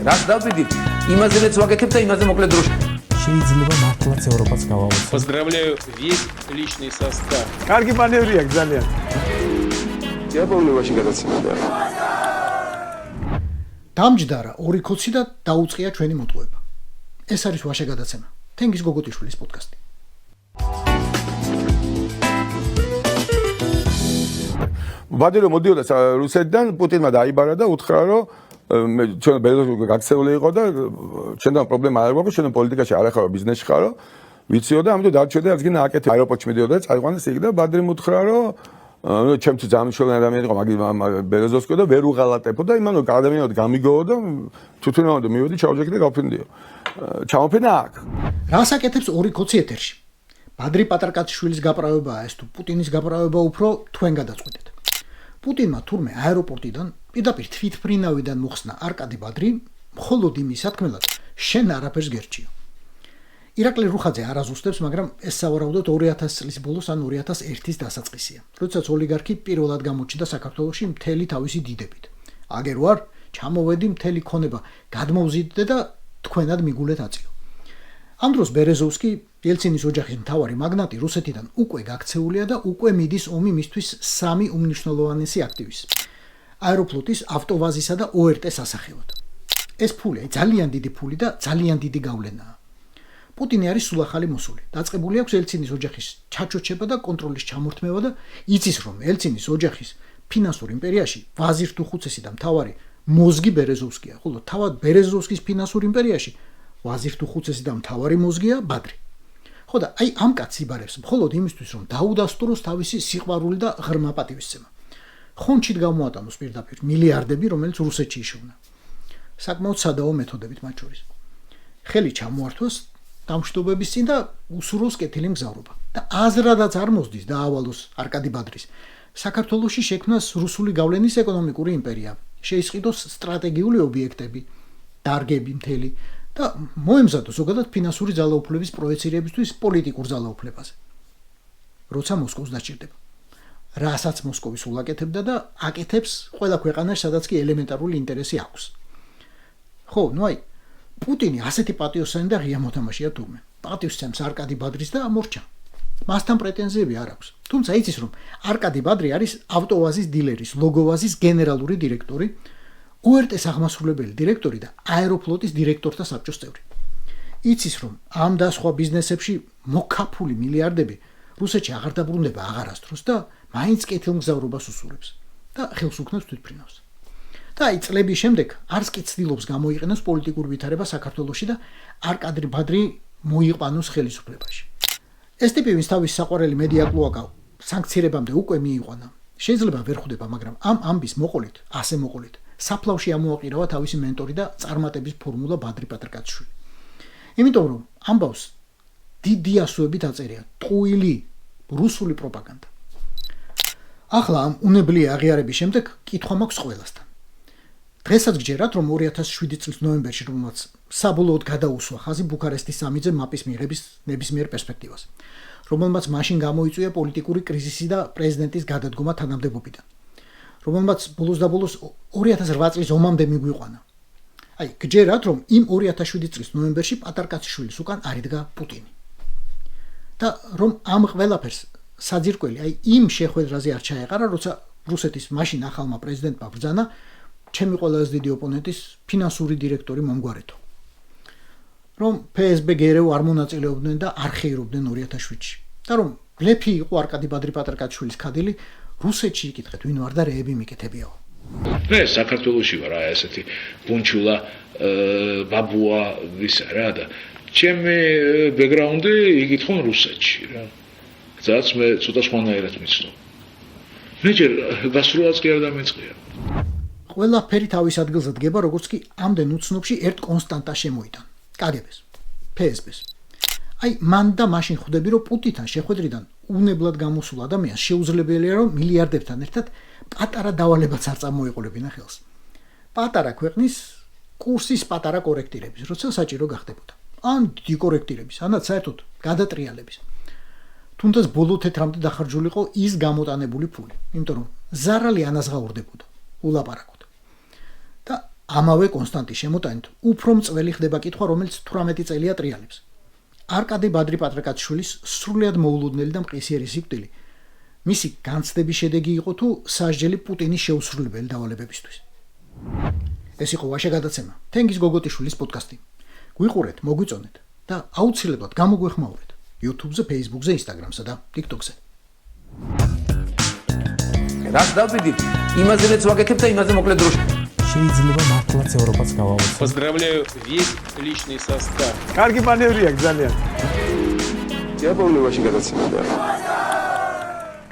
რას დავდივით, იმაზეც ვაკეთებ და იმაზე მოკლედ დროში. შეიძლება მართლაც ევროპაც გავავოცოთ. Поздравляю весь личный состав. კარგი მანევრია ძალიან. დიაბოლოვაში გადაცემდა. დამჯდარა ორი ქოცი და დაუწყია ჩვენი მოტყუება. ეს არის ვაშე გადაცემა. თენგის გოგოტიშვილის პოდკასტი. ვადირო მოდიოდა რუსეთიდან პუტინმა დაიბარა და უთხრა რომ ჩვენ ბელორუსი გაქცეული იყო და ჩვენთან პრობლემა არ გვაქვს, ჩვენ პოლიტიკაში არ ახარო, ბიზნესში ხარო. ვიციო და ამიტომ დარჩეოდა რაც გინდა აკეთე აეროპორტში მიდიოდა და წაიყვანეს იქ და ბადრი მუთხრა რომ ჩემთვის ძამშოვანი ადამიანი იყო მაგ ბერეზოვსკი და ვერ უღალატებო და იმანო ადამიანად გამიგოო და თვითონავად მივედი ჩავჯექი და გავფრინდიო. ჩამოფენა აქ. რას აკეთებს ორი ქოცი ეთერში? ბადრი პატარკაციშვილის გაправებაა ეს თუ პუტინის გაправება უფრო თქვენ გადაწყვეტეთ. პუტინმა თურმე აეროპორტიდან პირდაპირ თვითმფრინავიდან მოხსნა არკადი ბადრი, მხოლოდ იმის სათქმელად შენ არაფერს გერჩიო. ირაკლი რუხაძე არ აზუსტებს, მაგრამ ეს სავარაუდოდ 2000 წლის ბოლოს ან 2001-ის დასაწყისია, როდესაც ოლიგარქი პირველად გამოჩნდა საქართველოში მთელი თავისი დიდებით. აგერ ვარ, ჩამოვედი მთელი ქონება, გადმოვზიდდე და თქვენად მიგულეთ აწიო. ამ დროს ბერეზოვსკი, ელცინის ოჯახის მთავარი მაგნატი, რუსეთიდან უკვე გაქცეულია და უკვე მიდის ომი მისთვის სამი უმნიშვნელოვანესი აქტივის. აეროფლოტის, ავტოვაზისა და ORT-ს ასახევად. ეს ფული, ძალიან დიდი ფული და ძალიან დიდი გავლენაა. პუტინი არის სულ ახალი მოსული. დაწყებული აქვს ელცინის ოჯახის ჩაჩოჩება და კონტროლის ჩამორთმევა და იცის რომ ელცინის ოჯახის ფინანსურ იმპერიაში ვაზირ თუხუცესი და მთავარი მოზგი ბერეზოვსკია, ხოლო თავად ბერეზოვსკის ფინანსურ იმპერიაში ვაზირ თუხუცესი და მთავარი მოზგია ბადრი. ხო და აი ამ კაცს იბარებს მხოლოდ იმისთვის რომ დაუდასტუროს თავისი სიყვარული და ღრმა პატივისცემა. ხონჩით გამოატანოს პირდაპირ მილიარდები, რომელიც რუსეთში იშოვნა. საკმაოდ სადაო მეთოდებით მათ შორის. ხელი ჩამოართვას დამშვიდობების წინ და უსურვოს კეთილი მგზავრობა. და აზრადაც არ მოსდის დაავალოს არკადი ბადრის. საქართველოში შექმნას რუსული გავლენის ეკონომიკური იმპერია. შეისყიდოს სტრატეგიული ობიექტები, დარგები მთელი და მოემზადოს ზოგადად ფინანსური ძალაუფლების პროექციებისთვის პოლიტიკურ ძალაუფლებაზე. როცა მოსკოვს დაჭირდება. რასაც მოსკოვი სულ აკეთებდა და აკეთებს ყველა ქვეყანას, სადაც კი ელემენტარული ინტერესი აქვს. ხო, ნუ აი პუტინი ასეთი პატიოსანი და ღია მოთამაშეა თურმე. პატივს არკადი ბადრის და მორჩა. მასთან პრეტენზიები არ აქვს. თუმცა იცის რომ არკადი ბადრი არის ავტოვაზის დილერის, ლოგოვაზის გენერალური დირექტორი, ORT-ს აღმასრულებელი დირექტორი და აეროფლოტის დირექტორთა საბჭოს წევრი. იცის რომ ამ და სხვა ბიზნესებში მოკაფული მილიარდები რუსეთში აღარ დაბრუნდება აღარასდროს და მაინც კეთილმგზავრობას უსურვებს და ხელს უქნებს თვითმფრინავს. და აი წლების შემდეგ არც კი ცდილობს გამოიყენოს პოლიტიკურ ვითარება საქართველოში და არკადი ბადრი მოიყვანოს ხელისუფლებაში. ეს ტიპი ვინც თავის საყვარელი მედია კლოაკა სანქცირებამდე უკვე მიიყვანა. შეიძლება ვერ ხვდება, მაგრამ ამ ამბის მოყოლით, ასე მოყოლით, საფლავში ამოაყირავა თავისი მენტორი და წარმატების ფორმულა ბადრი პატრკაციშვილი. იმიტომ რომ ამბავს დიდი ასოებით აწერია ტყუილი რუსული პროპაგანდა. ახლა ამ უნებლიე აღიარების შემდეგ კითხვა მაქვს ყველასთან. დღესაც გჯერათ, რომ 2007 წლის ნოემბერში, რომელმაც საბოლოოდ გადაუსვა ხაზი ბუქარესტის სამიძე მაპის მიღების ნებისმიერ პერსპექტივას, რომელმაც მაშინ გამოიწვია პოლიტიკური კრიზისი და პრეზიდენტის გადადგომა თანამდებობიდან, რომელმაც ბოლოს და ბოლოს 2008 წლის ომამდე მიგვიყვანა. აი, გჯერათ, რომ იმ 2007 წლის ნოემბერში პატარკაციშვილის უკან არიდგა პუტინი. და რომ ამ ყველაფერს საძირკველი აი იმ შეხვედრაზე არ ჩაეყარა, როცა რუსეთის მაშინ ახალმა პრეზიდენტმა ბრძანა ჩემი ყველაზე დიდი ოპონენტის ფინანსური დირექტორი მომგვარეთო. რომ PSB გერევ არ მონაწილეობდნენ და არ ხეირობდნენ 2007-ში. და რომ ბლეფი იყო არკადი ბადრი პატრკაციშვილის ქადილი, რუსეთში იკითხეთ ვინ ვარ და რეები მიკეთებიაო. მე საქართველოში ვარ აი ესეთი ბუნჩულა ბაბუა ვისა რა და ჩემი ბექგრაუნდი იკითხონ რუსეთში რა. სადაც მე ცოტა სხვანაირად მიცნობ. მე ჯერ გასროლაც კი არ დამეწყია. ყველაფერი თავის ადგილზე დგება, როგორც კი ამდენ უცნობში ერთ კონსტანტა შემოიტან. კგბ-ს, PSB-ს. აი, მან და მაშინ ხვდები, რომ პუტინთან შეხვედრიდან უნებლად გამოსულ ადამიანს შეუძლებელია, რომ მილიარდებთან ერთად პატარა დავალებაც არ წარმოეყოლებინა ხელს. პატარა ქვეყნის კურსის პატარა კორექტირების, როცა საჭირო გახდებოდა. ან დიდი კორექტირების, ანაც საერთოდ გადატრიალების. თუნდაც ბოლო თეთრამდე დახარჯულიყო ის გამოტანებული ფული, იმიტომ რომ ზარალი ანაზღაურდებოდა, ულაპარაკოდ. და ამავე კონსტანტის შემოტანით უფრო მწველი ხდება კითხვა, რომელიც 18 წელია ტრიალებს. არკადე ბადრი-პატრიკაშვილის სრულიად მოულოდნელი და მყისიერი სიკვდილი მისი განცდების შედეგი იყო თუ სასჯელი პუტინის შეუსრულებელი დავალებებისთვის. ეს იყო ვაშა გადაცემა. თენგიზ გოგოტიშვილის პოდკასტი. გვიყურეთ, მოგვიწონეთ და აუცილებლად გამოგვეხმაურეთ YouTube-ზე, Facebook-ზე, Instagram-სა და TikTok-ზე. რას დავიდით? იმაზე მეც ვაგეთებ და იმაზე მოკლედ დროში. შეიძლება მართლაც ევროპაც გავაოცო. Поздравляю весь личный состав. კარგი მანევრია ძალიან. დიაბოლოვაში გადაცემა.